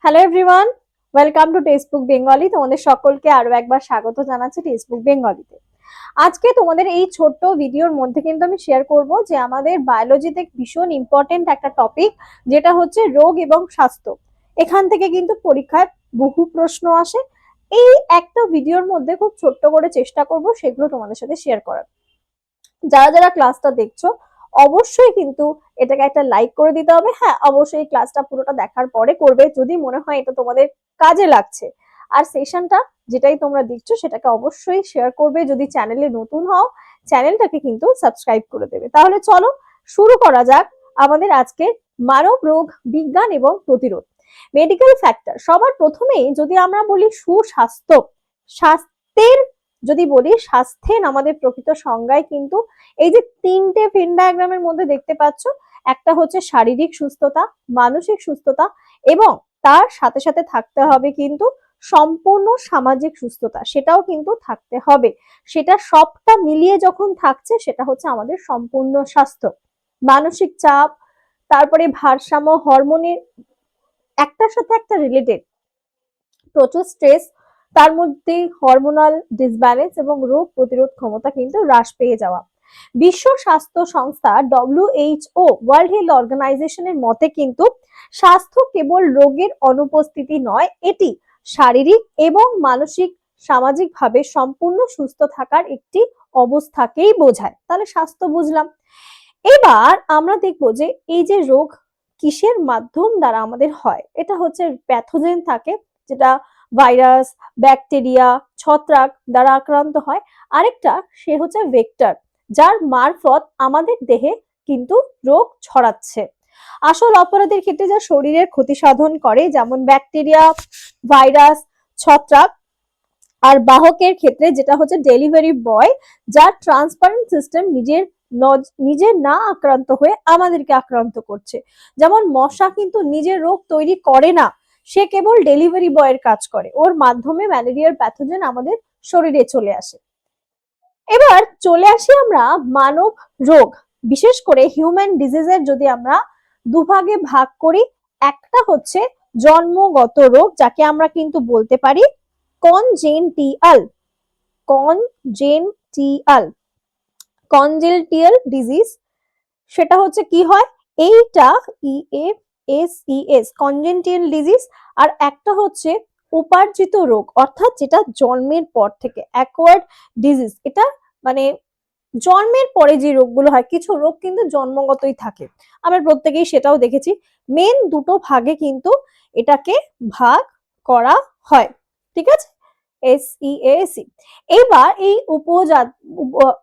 Hello everyone, welcome to textbook Bengali. তোমাদের সকলকে আরো একবার স্বাগত জানাচ্ছি টেক্সটবুক বেঙ্গলিতে। আজকে তোমাদের এই ছোট্ট ভিডিওর মধ্যে কিন্তু আমি শেয়ার করব যে আমাদের বায়োলজিতে ভীষণ ইম্পর্টেন্ট একটা টপিক, যেটা হচ্ছে রোগ এবং স্বাস্থ্য। এখান থেকে কিন্তু পরীক্ষায় বহু প্রশ্ন আসে। এই একটা ভিডিওর মধ্যে খুব ছোট্ট করে চেষ্টা করব সেগুলো তোমাদের সাথে শেয়ার করার। যারা যারা ক্লাসটা দেখছো অবশ্যই কিন্তু এটাকে একটা লাইক করে দিতে হবে। হ্যাঁ, অবশ্যই ক্লাসটা পুরোটা দেখার পরে করবে যদি মনে হয় এটা তোমাদের কাজে লাগছে। আর সেশনটা যেটাই তোমরা দেখছো সেটাকে অবশ্যই শেয়ার করবে। যদি চ্যানেলে নতুন হও চ্যানেলটাকে কিন্তু সাবস্ক্রাইব করে দেবে। তাহলে চলো শুরু করা যাক আমাদের আজকে মানব রোগ বিজ্ঞান এবং প্রতিরোধ, মেডিকেল ফ্যাক্টর। সবার প্রথমেই যদি আমরা বলি সুস্বাস্থ্য, স্বাস্থ্যের যদি বলি স্বাস্থ্যের আমাদের প্রকৃত সংজ্ঞায় কিন্তু এই যে তিনটে ভেন ডায়াগ্রামের মধ্যে দেখতে পাচ্ছ, একটা হচ্ছে শারীরিক সুস্থতা, মানসিক সুস্থতা এবং তার সাথে সাথে থাকতে হবে কিন্তু সম্পূর্ণ সামাজিক সুস্থতা, সেটাও কিন্তু থাকতে হবে। সেটা সবটা মিলিয়ে যখন থাকছে সেটা হচ্ছে আমাদের সম্পূর্ণ স্বাস্থ্য। মানসিক চাপ, তারপরে ভারসাম্য, হরমোনের একটার সাথে একটা রিলেটেড, প্রচুর স্ট্রেস, তার মধ্যে হরমোনাল ডিসব্যালেন্স এবং রোগ প্রতিরোধ ক্ষমতা কিন্তু হ্রাস পেয়ে যাওয়া। বিশ্ব স্বাস্থ্য সংস্থা WHO, ওয়ার্ল্ড হেলথ অর্গানাইজেশনের মতে কিন্তু স্বাস্থ্য কেবল রোগের অনুপস্থিতি নয়, এটি শারীরিক এবং মানসিক সামাজিকভাবে সম্পূর্ণ সুস্থ থাকার একটি অবস্থাকেই বোঝায়। তাহলে স্বাস্থ্য বুঝলাম। এবার আমরা দেখবো যে এই যে রোগ কিসের মাধ্যম দ্বারা আমাদের হয়। এটা হচ্ছে প্যাথোজেন থাকে, যেটা ভাইরাস, ব্যাকটেরিয়া, ছত্রাক দ্বারা আক্রান্ত হয়। আরেকটা সে হচ্ছে ভেক্টর, যার মারফত আমাদের দেহে কিন্তু রোগ ছড়াচ্ছে। আসল অপরাধের ক্ষেত্রে যা শরীরের ক্ষতি সাধন করে, যেমন ব্যাকটেরিয়া, ভাইরাস, ছত্রাক। আর বাহকের ক্ষেত্রে যেটা হচ্ছে ডেলিভারি বয়, যার ট্রান্সপারেন্ট সিস্টেম নিজে না আক্রান্ত হয়ে আমাদেরকে আক্রান্ত করছে। যেমন মশা কিন্তু নিজের রোগ তৈরি করে না, সে কেবল ডেলিভারি বয়ের কাজ করে, ওর মাধ্যমে ম্যালেরিয়ার প্যাথোজেন আমাদের শরীরে চলে আসে। এবার চলে আসি আমরা মানব রোগ, বিশেষ করে হিউম্যান ডিজিজের যদি আমরা দুভাগে ভাগ করি। একটা হচ্ছে জন্মগত রোগ, যাকে আমরা কিন্তু বলতে পারি কনজেন্টিয়াল, কনজেন্টিয়াল কনজেন্টিয়াল ডিজিজ। সেটা হচ্ছে কি হয়, এইটা EASES কনজেন্টিয়াল ডিজিজ। আর একটা হচ্ছে উপার্জিত রোগ, অর্থাৎ যেটা জন্মের পর থেকে অ্যাকোয়ার্ড ডিজিজ। এটা মানে জন্মের পরে যে রোগগুলো হয়, কিছু রোগ কিন্তু জন্মগতই থাকে, আমরা প্রত্যেকেই সেটাও দেখেছি। মেন দুটো ভাগে কিন্তু এটাকে ভাগ করা হয়, ঠিক আছে, SEAC। এবার এই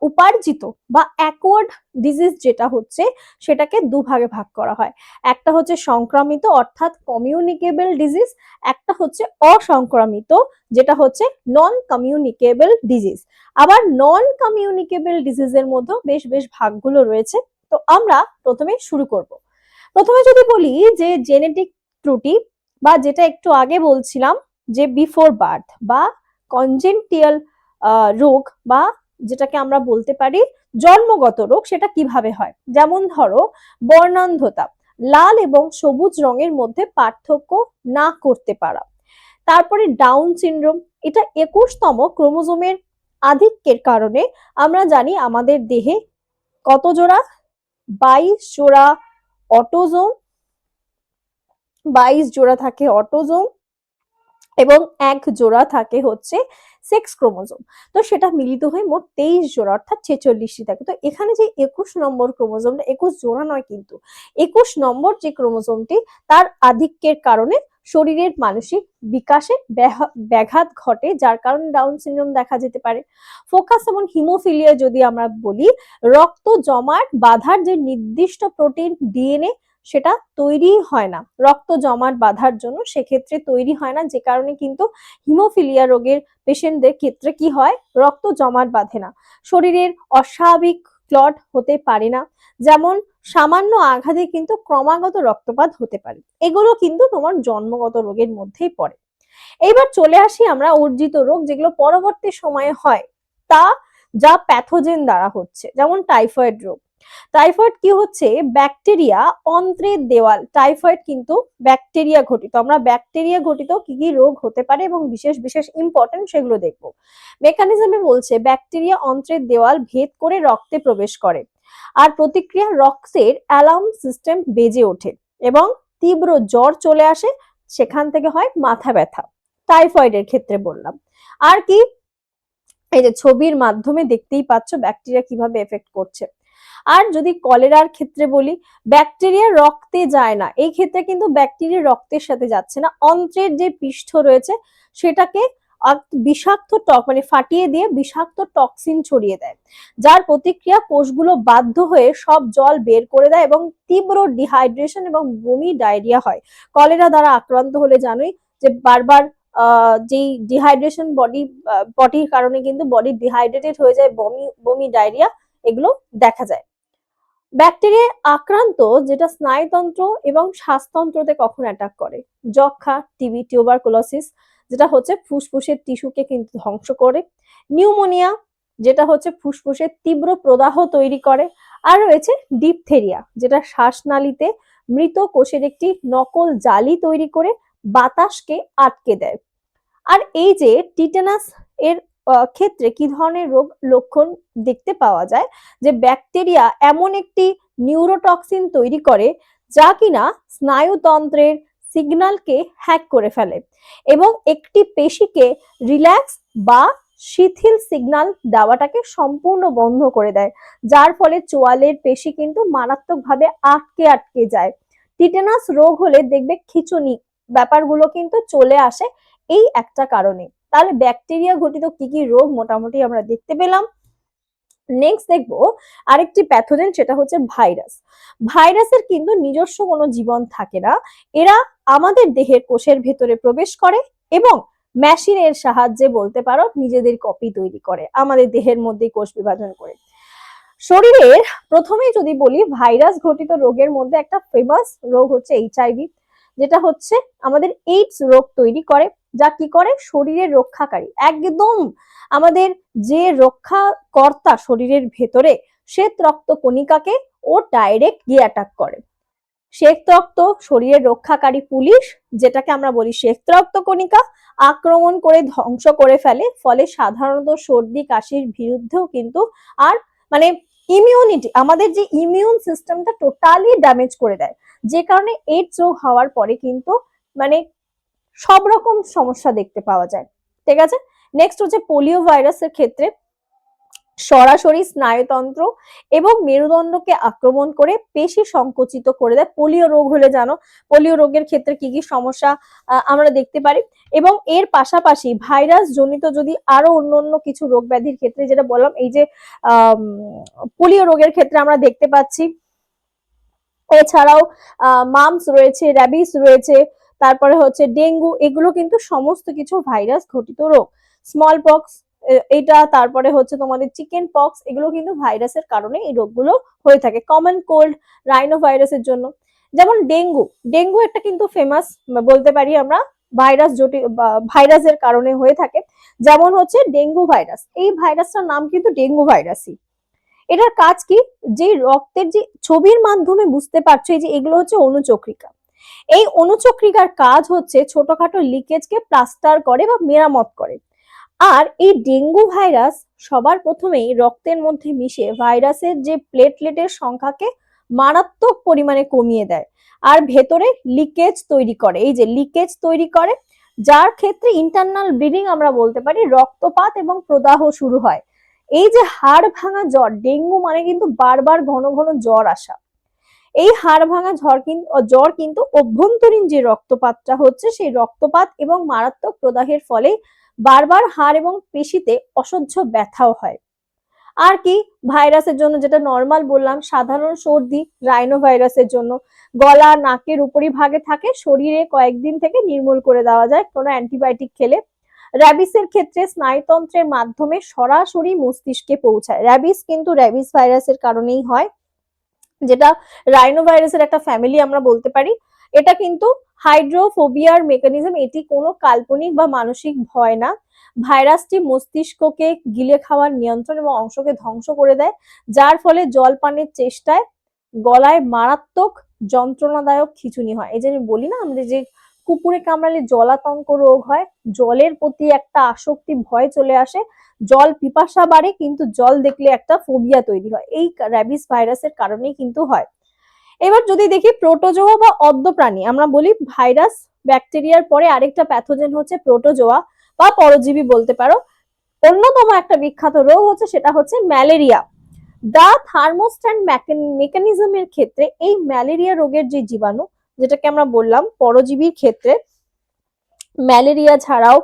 উপার্জিত বা অ্যাকোয়ার্ড ডিজিজ যেটা হচ্ছে, সেটাকে দুভাগে ভাগ করা হয়। একটা হচ্ছে সংক্রামিত অর্থাৎ কমিউনিকেবল ডিজিজ, একটা হচ্ছে অসংক্রামিত যেটা হচ্ছে নন কমিউনিকেবল ডিজিজ। আবার নন কমিউনিকেবল ডিজিজের মধ্যে বেশ বেশ ভাগগুলো রয়েছে। তো আমরা প্রথমে শুরু করব। প্রথমে যদি বলি যে জেনেটিক ত্রুটি, বা যেটা একটু আগে বলছিলাম যে বিফোর বার্থ বা কনজেন্টিয়াল রোগ, বা যেটাকে আমরা বলতে পারি জন্মগত রোগ, সেটা কিভাবে হয়। যেমন ধরো বর্ণান্ধতা, লাল এবং সবুজ রঙের মধ্যে পার্থক্য না করতে পারা। তারপরে ডাউন সিনড্রোম, এটা 21তম ক্রোমোজোমের আধিক্যের কারণে। আমরা জানি আমাদের দেহে কত জোড়া, 22 জোড়া অটোজোম, 22 জোড়া থাকে অটোজোম এবং এক জোড়া থাকে হচ্ছে সেক্স ক্রোমোজোম। তো সেটা মিলিত হয়ে মোট 23 জোড়া অর্থাৎ 46টি থাকে। তো এখানে যে 21 নম্বর ক্রোমোজোমটা, 21 জোড়া নয় কিন্তু 21 নম্বর যে ক্রোমোজোমটি, তার আধিক্যের কারণে শরীরের মানসিক বিকাশে ব্যাঘাত ঘটে, যার কারণে ডাউন সিনড্রোম দেখা যেতে পারে। ফোকাস এবং হিমোফিলিয়া যদি আমরা বলি, রক্ত জমাট বাঁধার যে নির্দিষ্ট প্রোটিন ডিএনএ, সেটা তৈরি হয় না রক্ত জমাট বাঁধার জন্য, সেক্ষেত্রে তৈরি হয় না, যে কারণে কিন্তু হিমোফিলিয়া রোগের পেশেন্টদের ক্ষেত্রে কি হয়, রক্ত জমাট বাঁধে না, শরীরের অস্বাভাবিক ক্লট হতে পারে না। যেমন সামান্য আঘাতে কিন্তু ক্রমাগত রক্তপাত হতে পারে। এগুলো কিন্তু তোমার জন্মগত রোগের মধ্যেই পড়ে। এইবার চলে আসি আমরা অর্জিত রোগ, যেগুলো পরবর্তী সময়ে হয়, তা যা প্যাথোজেন দ্বারা হচ্ছে। যেমন টাইফয়েড রোগ, টাইফয়েড কি হচ্ছে, ব্যাকটেরিয়া অন্ত্রের দেওয়াল, টাইফয়েড কিন্তু ব্যাকটেরিয়া ঘটিত। আমরা ব্যাকটেরিয়া ঘটিত কি কি রোগ হতে পারে এবং বিশেষ বিশেষ ইম্পর্টেন্ট সেগুলো দেখব। মেকানিজমে বলছে ব্যাকটেরিয়া অন্ত্রের দেওয়াল ভেদ করে রক্তে প্রবেশ করে, আর প্রতিক্রিয়া রক্তের অ্যালার্ম সিস্টেম বেজে ওঠে এবং তীব্র জ্বর চলে আসে, সেখান থেকে হয় মাথা ব্যথা। টাইফয়েডের ক্ষেত্রে বললাম। আর কি, এই যে ছবির মাধ্যমে দেখতেই পাচ্ছ ব্যাকটেরিয়া কিভাবে এফেক্ট করছে। আর যদি কলেরার ক্ষেত্রে বলি, ব্যাকটেরিয়া রক্তে যায় না, এই ক্ষেত্রে কিন্তু ব্যাকটেরিয়া রক্তের সাথে যাচ্ছে না, অন্ত্রের যে পৃষ্ঠ রয়েছে সেটাকে বিষাক্ত মানে ফাটিয়ে দিয়ে বিষাক্ত টক্সিন ছড়িয়ে দেয়, যার প্রতিক্রিয়া কোষগুলো বাধ্য হয়ে সব জল বের করে দেয় এবং তীব্র ডিহাইড্রেশন এবং বমি ডায়রিয়া হয়। কলেরা দ্বারা আক্রান্ত হলে জানোই যে বারবার যেই ডিহাইড্রেশন বডির কারণে কিন্তু বডি ডিহাইড্রেটেড হয়ে যায়, বমি বমি ডায়রিয়া এগুলো দেখা যায়। ব্যাকটেরিয়া আক্রান্ত যেটা স্নায়ুতন্ত্র এবং শ্বাসতন্ত্রতে কখন অ্যাটাক করে, যক্ষা, টিবি, টিউবারকুলোসিস যেটা হচ্ছে ফুসফুসের টিস্যুকে কিন্তু ধ্বংস করে, নিউমোনিয়া যেটা হচ্ছে ফুসফুসের তীব্র প্রদাহ তৈরি করে, আর রয়েছে ডিপথেরিয়া যেটা শ্বাসনালীতে মৃত কোষের একটি নকল জালি তৈরি করে বাতাসকে আটকে দেয়। আর এই যে টিটেনাস এর ক্ষেত্রে কি ধরনের রোগ লক্ষণ দেখতে পাওয়া যায়, যে ব্যাকটেরিয়া এমন একটি নিউরোটক্সিন তৈরি করে যা কিনা স্নায়ুতন্ত্রের সিগন্যালকে হ্যাক করে ফেলে এবং একটি পেশিকে রিল্যাক্স বা শিথিল সিগন্যাল দেওয়াটাকে সম্পূর্ণ বন্ধ করে দেয়, যার ফলে চোয়ালের পেশি কিন্তু মারাত্মকভাবে আটকে আটকে যায়। টিটেনাস রোগ হলে দেখবে খিঁচুনি ব্যাপারগুলো কিন্তু চলে আসে এই একটা কারণে। তাহলে ব্যাকটেরিয়া ঘটিত কি কি রোগ মোটামুটি আমরা দেখতে পেলাম। নেক্সট দেখবো আরেকটি প্যাথোজেন, সেটা হচ্ছে ভাইরাস। ভাইরাসের কিন্তু নিজস্ব কোনো জীবন থাকে না, এরা আমাদের দেহের কোষের ভেতরে প্রবেশ করে এবং মেশিনের সাহায্যে বলতে পারো নিজেদের কপি তৈরি করে আমাদের দেহের মধ্যে কোষ বিভাজন করে। শরীরের প্রথমেই যদি বলি ভাইরাস ঘটিত রোগের মধ্যে একটা ফেমাস রোগ হচ্ছে এইচআইভি, যেটা হচ্ছে আমাদের এইডস রোগ তৈরি করে, যা কি করে শরীরের রক্ষাকারী একদম আমাদের যে রক্ষাকর্তা শরীরের ভেতরে শ্বেত রক্ত কণিকাকে ও ডাইরেক্ট গিয়ে অ্যাটাক করে। শ্বেত রক্ত শরীরের রক্ষাকারী পুলিশ, যেটাকে আমরা বলি শ্বেত রক্ত কণিকা, আক্রমণ করে ধ্বংস করে ফেলে, ফলে সাধারণত সর্দি কাশির বিরুদ্ধেও কিন্তু আর মানে ইমিউনিটি, আমাদের যে ইমিউন সিস্টেমটা টোটালি ড্যামেজ করে দেয়, যে কারণে এইডস রোগ হওয়ার পরে কিন্তু মানে সব রকম সমস্যা দেখতে পাওয়া যায়। ঠিক আছে, নেক্সট হচ্ছে পোলিও ভাইরাসের ক্ষেত্রে সরাসরি স্নায়ুতন্ত্র এবং মেরুদণ্ডকে আক্রমণ করে পেশি সংকুচিত করে দেয়। পোলিও রোগ হলে জানো পোলিও রোগের ক্ষেত্রে কি কি সমস্যা আমরা দেখতে পারি, এবং এর পাশাপাশি ভাইরাস জনিত যদি আরো অন্য কিছু রোগ ব্যাধির ক্ষেত্রে, যেটা বললাম এই যে পোলিও রোগের ক্ষেত্রে আমরা দেখতে পাচ্ছি, এছাড়াও মামস রয়েছে, র্যাবিস রয়েছে, তারপরে হচ্ছে ডেঙ্গু, এগুলো কিন্তু সমস্ত কিছু ভাইরাস ঘটিত রোগ। স্মল পক্স এটা, তারপরে হচ্ছে তোমাদের চিকেন পক্স, এগুলো কিন্তু ভাইরাসের কারণে এই রোগগুলো হয়ে থাকে। কমন কোল্ড রাইনো ভাইরাসের জন্য, যেমন ডেঙ্গু, ডেঙ্গু একটা কিন্তু ফেমাস বলতে পারি আমরা ভাইরাস ভাইরাসের কারণে হয়ে থাকে, যেমন হচ্ছে ডেঙ্গু ভাইরাস, এই ভাইরাসটার নাম কিন্তু ডেঙ্গু ভাইরাসই। এটার কাজ কি, যে রক্তের যে ছবির মাধ্যমে বুঝতে পারছো এই যে এগুলো হচ্ছে অনুচক্রিকা, এই অনুচক্রিকার কাজ হচ্ছে ছোটখাটো লিকেজকে প্লাস্টার করে বা মেরামত করে। আর এই ডেঙ্গু ভাইরাস সবার প্রথমেই রক্তের মধ্যে মিশে ভাইরাসের যে প্লেটলেটের সংখ্যাকে মারাত্মক পরিমাণে কমিয়ে দেয় আর ভেতরে লিকেজ তৈরি করে, এই যে লিকেজ তৈরি করে, যার ক্ষেত্রে ইন্টারনাল ব্লিডিং আমরা বলতে পারি, রক্তপাত এবং প্রদাহ শুরু হয়। এই যে হাড় ভাঙা জ্বর, ডেঙ্গু মানে কিন্তু বারবার ঘন ঘন জ্বর আসা, এই হাড় ভাঙা জ্বর কিন্তু অভ্যন্তরীণ যে রক্তপাতটা হচ্ছে সেই রক্তপাত এবং মারাত্মক প্রদাহের ফলে বারবার হাড় এবং পেশিতে অসহ্য ব্যথাও হয়। আর কি ভাইরাসের জন্য যেটা নর্মাল বললাম, সাধারণ সর্দি রাইনো ভাইরাসের জন্য গলা নাকের উপরিভাগে থাকে, শরীরে কয়েকদিন থেকে নির্মূল করে দেওয়া যায় কোনো অ্যান্টিবায়োটিক খেলে। র্যাবিসের ক্ষেত্রে স্নায়ুতন্ত্রের মাধ্যমে সরাসরি মস্তিষ্কে পৌঁছায়, র্যাবিস কিন্তু র্যাবিস ভাইরাসের কারণেই হয়, যেটা রাইনো ভাইরাসের একটা ফ্যামিলি আমরা বলতে পারি। এটা কিন্তু হাইড্রোফোবিয়ার মেকানিজম, এটি কোনো কাল্পনিক বা মানসিক ভয় না। ভাইরাসটি মস্তিষ্ককে গিলে খাওয়ার নিয়ন্ত্রণ এবং অংশকে ধ্বংস করে দেয়, যার ফলে জল পানের চেষ্টায় গলায় মারাত্মক যন্ত্রণাদায়ক খিঁচুনি হয়। এই যে আমি বলি না, আমাদের যে কুকুরে কামড়ালে জলাতঙ্ক রোগ হয়, জলের প্রতি একটা আসক্তি, ভয় চলে আসে, জল পিপাসা বাড়ে, কিন্তু জল দেখলে একটা ফোবিয়া তৈরি হয়, এই র্যাবিস ভাইরাসের কারণেই কিন্তু হয়। এবার যদি দেখি প্রোটোজোয়া বা অদ্য প্রাণী, আমরা বলি ভাইরাস ব্যাকটেরিয়ার পরে আরেকটা প্যাথোজেন হচ্ছে প্রোটোজোয়া বা পরজীবী বলতে পারো। অন্যতম একটা বিখ্যাত রোগ হচ্ছে, সেটা হচ্ছে ম্যালেরিয়া। দা থার্মোস্ট্যাট মেকানিজমের ক্ষেত্রে এই ম্যালেরিয়া রোগের যে জীবাণু, যেটাকে আমরা বললাম পরজীবীর ক্ষেত্রে, ম্যালেরিয়া ছাড়াও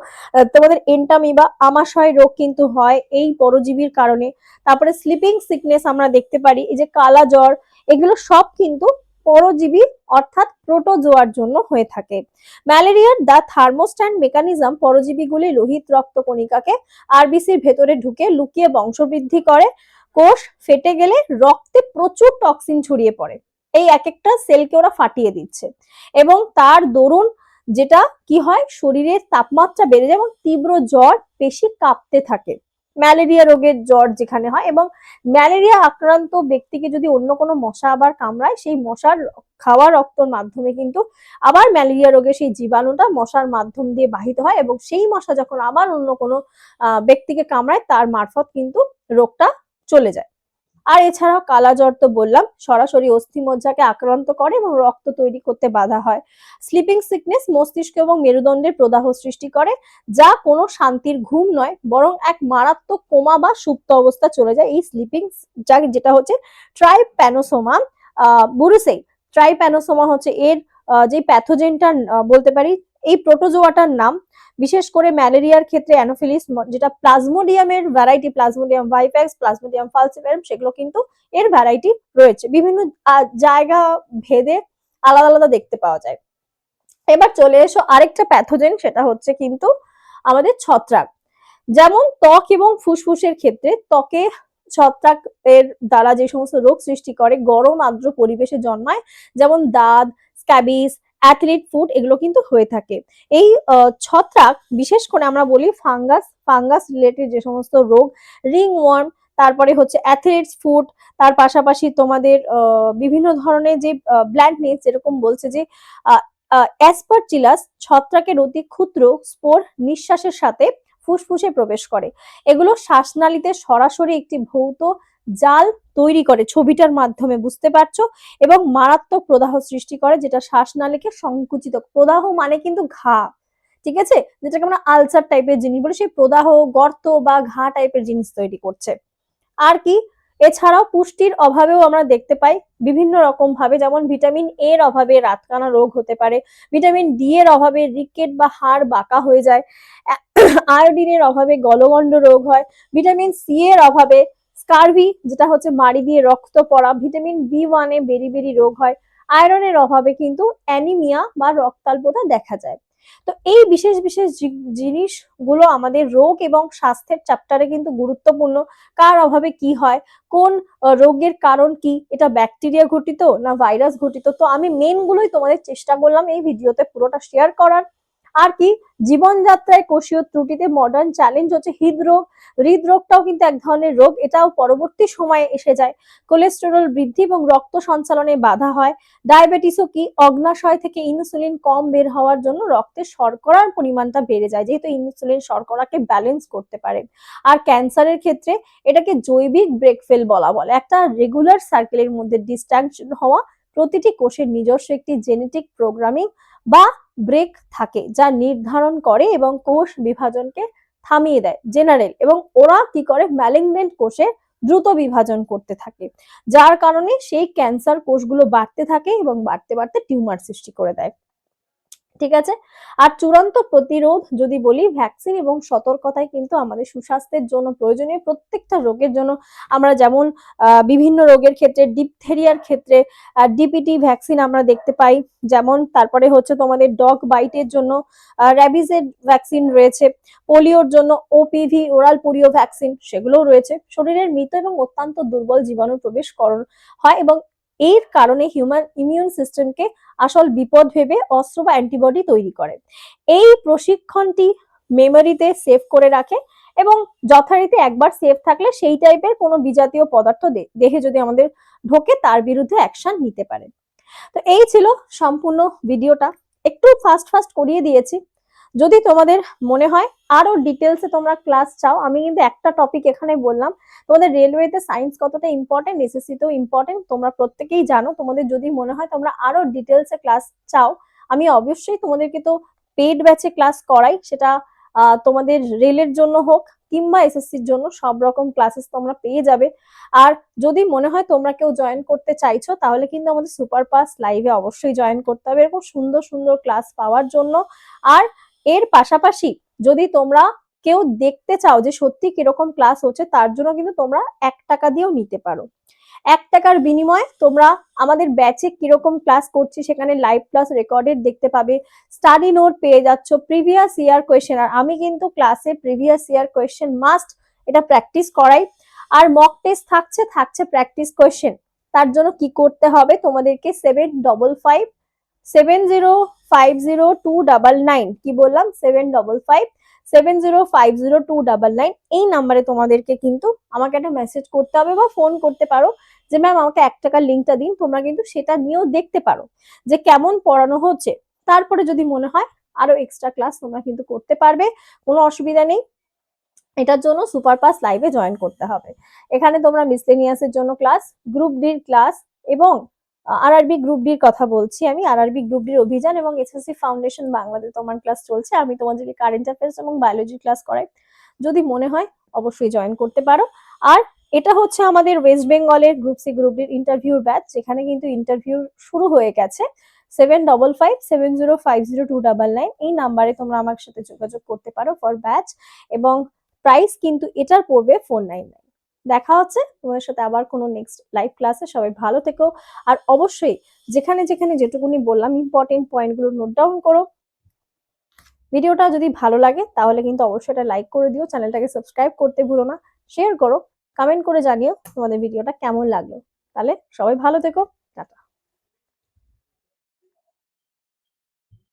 তোমাদের এন্টামিবা আমাশয় রোগ কিন্তু হয় এই পরজীবীর কারণে। তারপরে স্লিপিং সিকনেস আমরা দেখতে পারি, এই যে কালা জ্বর, এগুলো সব কিন্তু পরজীবী অর্থাৎ প্রোটোজোয়ার জন্য হয়ে থাকে। ম্যালেরিয়ার দা থার্মোস্ট্যাট মেকানিজম পরজীবীগুলি লোহিত রক্ত কণিকাকে আরবিসির ভেতরে ঢুকে লুকিয়ে বংশবৃদ্ধি করে। কোষ ফেটে গেলে রক্তে প্রচুর টক্সিন ছড়িয়ে পড়ে, এই এক একটা সেলকে ওরা ফাটিয়ে দিচ্ছে, এবং তার দরুন যেটা কি হয়, শরীরের তাপমাত্রা বেড়ে যায় এবং তীব্র জ্বর, পেশি কাঁপতে থাকে। ম্যালেরিয়া রোগের জ্বর যেখানে হয়, এবং ম্যালেরিয়া আক্রান্ত ব্যক্তিকে যদি অন্য কোনো মশা আবার কামড়ায়, সেই মশার খাওয়া রক্তর মাধ্যমে কিন্তু আবার ম্যালেরিয়া রোগের সেই জীবাণুটা মশার মাধ্যম দিয়ে বাহিত হয়, এবং সেই মশা যখন আবার অন্য কোনো ব্যক্তিকে কামড়ায়, তার মারফত কিন্তু রোগটা চলে যায়। আর এছাড়াও কালা জ্বর তো বললাম, সরাসরি অস্থিমজ্জাকে আক্রান্ত করে এবং রক্ত তৈরি করতে বাধা হয়। স্লিপিং সিকনেস মস্তিষ্ক এবং মেরুদণ্ডের প্রদাহ সৃষ্টি করে, যা কোনো শান্তির ঘুম নয়, বরং এক মারাত্মক কোমা বা সুপ্ত অবস্থা চলে যায় এই স্লিপিং, যেটা হচ্ছে ট্রাইপ্যানোসোমা বুরুসেই। ট্রাইপ্যানোসোমা হচ্ছে এর যে প্যাথোজেনটা বলতে পারি, এই প্রোটোজোয়াটার নাম। বিশেষ করে ম্যালেরিয়ার ক্ষেত্রে অ্যানোফিলিস, যেটা প্লাজমোডিয়ামের ভ্যারাইটি, প্লাজমোডিয়াম ভাইপ্যাক্স, প্লাজমোডিয়াম ফালসিপারাম, সেগুলো কিন্তু এর ভ্যারাইটি রয়েছে, বিভিন্ন জায়গা ভেদে আলাদা আলাদা দেখতে পাওয়া যায়। এবার চলে এসো আরেকটা প্যাথোজেন, সেটা হচ্ছে কিন্তু আমাদের ছত্রাক। যেমন ত্বক এবং ফুসফুসের ক্ষেত্রে, ত্বকে ছত্রাক এর দ্বারা যে সমস্ত রোগ সৃষ্টি করে, গরম আর্দ্র পরিবেশে জন্মায়, যেমন দাঁত, স্ক্যাবিস, অ্যাথলিট ফুট, এগুলো কিন্তু হয়ে থাকে। এই ছত্রাক বিশেষ করে আমরা বলি ফাঙ্গাস রিলেটেড যে সমস্ত রোগ, রিং ওয়ার্ম, তারপরে হচ্ছে অ্যাথলিটস ফুট, তার পাশাপাশি তোমাদের বিভিন্ন ধরনের যে ব্ল্যান্ডনেস, যেরকম বলছে যে অ্যাসপারজিলাস ছত্রাকের অতি ক্ষুদ্র স্পোর নিঃশ্বাসের সাথে ফুসফুসে প্রবেশ করে। এগুলো শ্বাসনালীতে সরাসরি একটি ভৌত জাল তৈরি করে, ছবিটার মাধ্যমে বুঝতে পারছো, এবং মারাত্মক প্রদাহ সৃষ্টি করে, যেটা শ্বাসনালীকে সংকুচিত, প্রদাহ মানে কিন্তু ঘা, ঠিক আছে, যেটাকে আমরা আলসার টাইপের জিনিস বলি, সেই প্রদাহ, গর্ত বা ঘা টাইপের জিনিস তৈরি করছে। আর কি, এছাড়াও পুষ্টির অভাবেও আমরা দেখতে পাই বিভিন্ন রকম ভাবে, যেমন ভিটামিন এর অভাবে রাতকানা রোগ হতে পারে, ভিটামিন ডি এর অভাবে রিকেট বা হাড় বাঁকা হয়ে যায়, আয়োডিনের অভাবে গলগণ্ড রোগ হয়, ভিটামিন সি এর অভাবে স্কারভি, যেটা হচ্ছে মাড়ি দিয়ে রক্ত পড়া, ভিটামিন বি1 এ বেরি রোগ হয়, আয়রনের অভাবে কিন্তু অ্যানিমিয়া বা রক্তাল্পতা দেখা যায়। তো এই বিশেষ বিশেষ জিনিসগুলো আমাদের রোগ এবং স্বাস্থ্যের চ্যাপ্টারে কিন্তু গুরুত্বপূর্ণ। কার অভাবে কি হয়, কোন রোগের কারণ কি, এটা ব্যাকটেরিয়া ঘটিত না ভাইরাস ঘটিত, তো আমি মেন গুলোই তোমাদের চেষ্টা করলাম এই ভিডিওতে পুরোটা শেয়ার করার। আর কি, জীবনযাত্রায় কোষীয় ত্রুটিতে মডার্ন চ্যালেঞ্জ হচ্ছে হৃদরোগ। হৃদরোগটাও কিন্তু এক ধরনের রোগ, এটাও পরবর্তী সময়ে এসে যায়। কোলেস্টেরল বৃদ্ধি এবং রক্ত সঞ্চালনে বাধা হয়। ডায়াবেটিসও কি, অগ্নাশয় থেকে ইনসুলিন কম বের হওয়ার জন্য রক্তে শর্করার পরিমাণটা বেড়ে যায়, যেহেতু ইনসুলিন শর্করাকে ব্যালেন্স করতে পারে। আর ক্যান্সারের ক্ষেত্রে এটাকে জৈবিক ব্রেকফেল বলে, একটা রেগুলার সার্কেলের মধ্যে ডিস্ট্যাকশন হওয়া, প্রতিটি কোষের নিজস্ব একটি জেনেটিক প্রোগ্রামিং বা ব্রেক থাকে, যা নির্ধারণ করে এবং কোষ বিভাজনকে থামিয়ে দেয় জেনারেল, এবং ওরা কি করে, ম্যালিগন্যান্ট কোষে দ্রুত বিভাজন করতে থাকে, যার কারণে সেই ক্যান্সার কোষগুলো বাড়তে থাকে এবং বাড়তে বাড়তে টিউমার সৃষ্টি করে দেয়। ঠিক আছে। আর চূড়ান্ত প্রতিরোধ যদি বলি, ভ্যাকসিন এবং সতর্কতাই কিন্তু আমাদের সুস্বাস্থ্যের জন্য প্রয়োজনীয়। প্রত্যেকটা রোগের জন্য আমরা যেমন বিভিন্ন রোগের ক্ষেত্রে, ডিপথেরিয়ার ক্ষেত্রে ডিপিটি ভ্যাকসিন আমরা দেখতে পাই, যেমন তারপরে হচ্ছে তোমাদের ডগ বাইটের জন্য র্যাবিজের ভ্যাকসিন রয়েছে, পোলিওর জন্য ওপিভি ওরাল পোলিও ভ্যাকসিন সেগুলোও রয়েছে। শরীরের মৃত এবং অত্যন্ত দুর্বল জীবাণু প্রবেশ হয় এবং এর কারণে হিউম্যান ইমিউন সিস্টেমকে আসল বিপদ ভেবে অস্ত্র বা অ্যান্টিবডি তৈরি করে। এই প্রশিক্ষণটি মেমোরিতে সেভ করে রাখে এবং যথারীতি একবার সেভ থাকলে সেই টাইপের কোনো বিজাতীয় পদার্থ দেহে যদি আমাদের ঢোকে তার বিরুদ্ধে অ্যাকশন নিতে পারে। তো এই ছিল সম্পূর্ণ ভিডিওটা, একটু ফাস্ট ফাস্ট করিয়ে দিয়েছি। যদি তোমাদের মনে হয় আরো ডিটেলসে তোমরা ক্লাস চাও, আমি কিন্তু একটা টপিক এখানে বললাম, তোমাদের রেলওয়েতে সায়েন্স কতটা ইম্পর্টেন্ট, এসএসসিতেও ইম্পর্টেন্ট তোমরা প্রত্যেকেই জানো। তোমাদের যদি মনে হয় তোমরা আরো ডিটেলসে ক্লাস চাও, আমি অবশ্যই তোমাদেরকে তো পেইড ব্যাচে ক্লাস করাই, সেটা তোমাদের রেলের জন্য হোক কিংবা এসএসসির জন্য, সব রকম ক্লাসেস তোমরা পেয়ে যাবে। আর যদি মনে হয় তোমরা কেউ জয়েন করতে চাইছো, তাহলে কিন্তু আমাদের সুপার পাস লাইভে অবশ্যই জয়েন করতে হবে এরকম সুন্দর সুন্দর ক্লাস পাওয়ার জন্য। আর এর পাশাপাশি যদি তোমরা কেউ দেখতে চাও যে সত্যি কিরকম ক্লাস হচ্ছে, তার জন্য কিন্তু তোমরা 1 টাকা দিয়েও নিতে পারো। 1 টাকার বিনিময়ে তোমরা আমাদের ব্যাচে কিরকম ক্লাস করছি সেখানে লাইভ ক্লাস রেকর্ডেড দেখতে পাবে, স্টাডি নোট পেয়ে যাচ্ছ, প্রিভিয়াস ইয়ার কোয়েশ্চেন। আর আমি কিন্তু ক্লাসে প্রিভিয়াস ইয়ার কোয়েশ্চেন মাস্ট এটা প্র্যাকটিস করাই। আর মক টেস্ট থাকছে প্র্যাকটিস কোয়েশ্চেন। তার জন্য কি করতে হবে, তোমাদেরকে 755705029, কি বললাম 755705029 এই নাম্বারে তোমাদেরকে কিন্তু আমাকে একটা মেসেজ করতে হবে বা ফোন করতে পারো যে ম্যাম আমাকে 1 টাকার লিঙ্কটা দিন। তোমরা কিন্তু সেটা নিয়েও দেখতে পারো যে কেমন পড়ানো হচ্ছে। তারপরে যদি মনে হয় আরো এক্সট্রা ক্লাস তোমরা কিন্তু করতে পারবে, কোনো অসুবিধা নেই। এটার জন্য সুপার পাস লাইভে জয়েন করতে হবে। এখানে তোমরা মিসলেনিয়াসের জন্য ক্লাস, গ্রুপ ডির ক্লাস এবং আরআরবি গ্রুপ ডির কথা বলছি আমি, আরআরবি গ্রুপ ডির অভিযান এবং এসএসসি ফাউন্ডেশন বাংলাতে তোমার ক্লাস চলছে। আমি তোমাদেরকে কারেন্ট অ্যাফেয়ার্স এবং বায়োলজি ক্লাস করাই, যদি মনে হয় অবশ্যই জয়েন করতে পারো। আর এটা হচ্ছে আমাদের ওয়েস্ট বেঙ্গলের গ্রুপ সি গ্রুপ ডির ইন্টারভিউর ব্যাচ, যেখানে কিন্তু ইন্টারভিউ শুরু হয়ে গেছে। 7557050299 এই নাম্বারে তোমরা আমার সাথে যোগাযোগ করতে পারো ফর ব্যাচ, এবং প্রাইস কিন্তু এটার পড়বে 499। দেখা হচ্ছে তোমাদের সাথে আবার কোনো নেক্সট লাইভ ক্লাসে। সবাই ভালো থেকো। আর অবশ্যই যেখানে যেখানে যেটুকুনি বললাম ইম্পর্টেন্ট পয়েন্টগুলো নোট ডাউন করো। ভিডিওটা যদি ভালো লাগে তাহলে কিন্তু অবশ্যই এটা লাইক করে দিও, চ্যানেলটাকে সাবস্ক্রাইব করতে ভুলো না, শেয়ার করো, কমেন্ট করে জানিও তোমাদের ভিডিওটা কেমন লাগলো। তাহলে সবাই ভালো থেকো, টাটা।